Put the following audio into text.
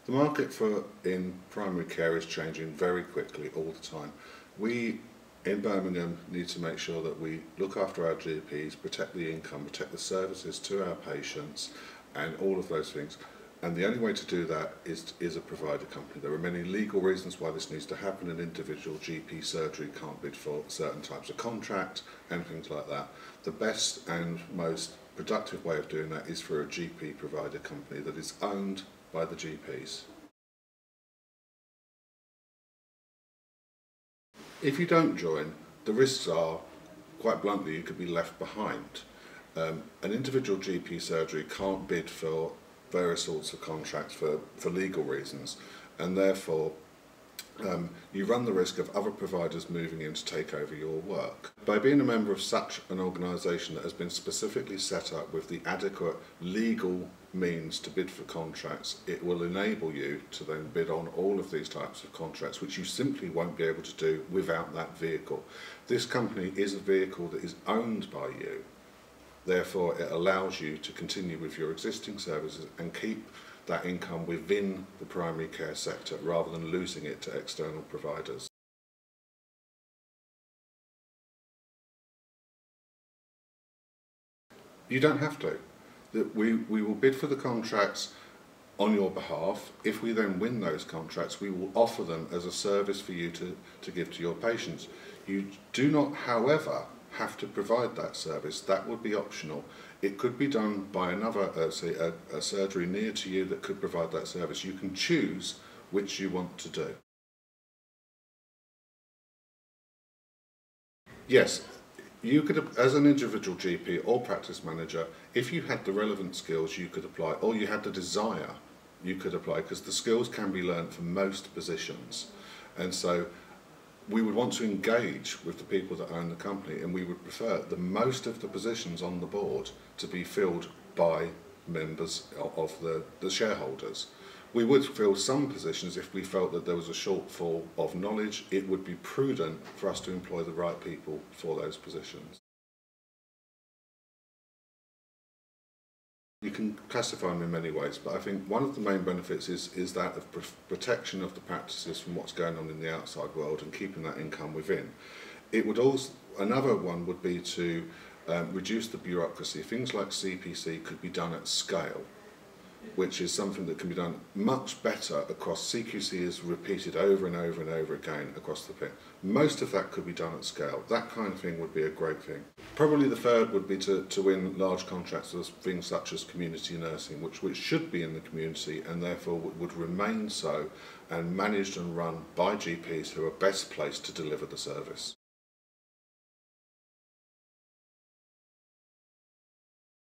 The market in primary care is changing very quickly all the time. We in Birmingham need to make sure that we look after our GPs, protect the income, protect the services to our patients and all of those things. And the only way to do that is a provider company. There are many legal reasons why this needs to happen. An individual GP surgery can't bid for certain types of contract and things like that. The best and most productive way of doing that is for a GP provider company that is owned by the GPs. If you don't join, the risks are, quite bluntly, you could be left behind. An individual GP surgery can't bid for various sorts of contracts for legal reasons, and therefore you run the risk of other providers moving in to take over your work. By being a member of such an organisation that has been specifically set up with the adequate legal means to bid for contracts, it will enable you to then bid on all of these types of contracts, which you simply won't be able to do without that vehicle. This company is a vehicle that is owned by you. Therefore, it allows you to continue with your existing services and keep that income within the primary care sector rather than losing it to external providers. You don't have to. We will bid for the contracts on your behalf. If we then win those contracts, we will offer them as a service for you to give to your patients. You do not, however, have to provide that service. That would be optional. It could be done by another, say a surgery near to you that could provide that service. You can choose which you want to do. Yes, you could, as an individual GP or practice manager, if you had the relevant skills, you could apply, or you had the desire, you could apply, because the skills can be learnt for most positions. And so we would want to engage with the people that own the company, and we would prefer the most of the positions on the board to be filled by members of the shareholders. We would fill some positions if we felt that there was a shortfall of knowledge. It would be prudent for us to employ the right people for those positions. You can classify them in many ways, but I think one of the main benefits is that of protection of the practices from what's going on in the outside world and keeping that income within. It would also, another one would be to reduce the bureaucracy. Things like CPC could be done at scale, which is something that can be done much better across. CQC is repeated over and over and over again across the pit. Most of that could be done at scale. That kind of thing would be a great thing. Probably the third would be to win large contracts with things such as community nursing, which should be in the community and therefore would remain so, and managed and run by GPs who are best placed to deliver the service.